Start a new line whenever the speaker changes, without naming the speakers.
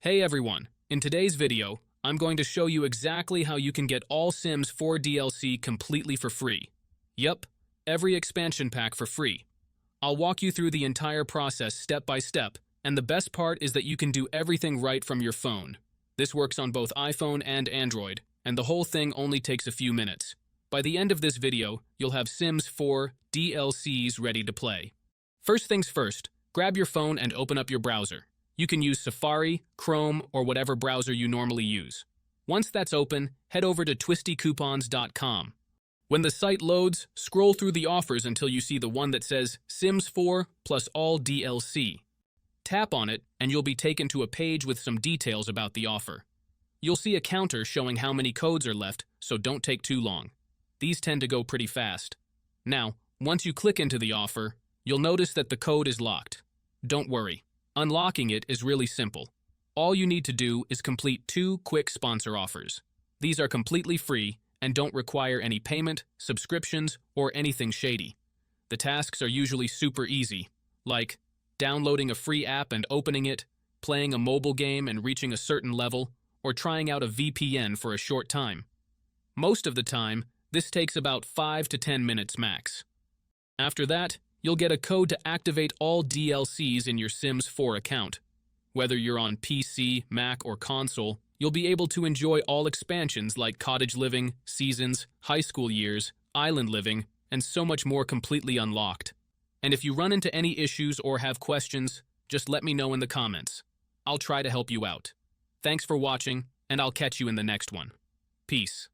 Hey everyone, in today's video, I'm going to show you exactly how you can get all Sims 4 DLC completely for free. Yup, every expansion pack for free. I'll walk you through the entire process step by step, and the best part is that you can do everything right from your phone. This works on both iPhone and Android, and the whole thing only takes a few minutes. By the end of this video, you'll have Sims 4 DLCs ready to play. First things first, grab your phone and open up your browser. You can use Safari, Chrome, or whatever browser you normally use. Once that's open, head over to twistycoupons.com. When the site loads, scroll through the offers until you see the one that says Sims 4 plus all DLC. Tap on it, and you'll be taken to a page with some details about the offer. You'll see a counter showing how many codes are left, so don't take too long. These tend to go pretty fast. Now, once you click into the offer, you'll notice that the code is locked. Don't worry. Unlocking it is really simple. All you need to do is complete 2 quick sponsor offers. These are completely free and don't require any payment, subscriptions, or anything shady. The tasks are usually super easy, like downloading a free app and opening it, playing a mobile game and reaching a certain level, or trying out a VPN for a short time. Most of the time, this takes about 5 to 10 minutes max. After that, you'll get a code to activate all DLCs in your Sims 4 account. Whether you're on PC, Mac, or console, you'll be able to enjoy all expansions like Cottage Living, Seasons, High School Years, Island Living, and so much more completely unlocked. And if you run into any issues or have questions, just let me know in the comments. I'll try to help you out. Thanks for watching, and I'll catch you in the next one. Peace.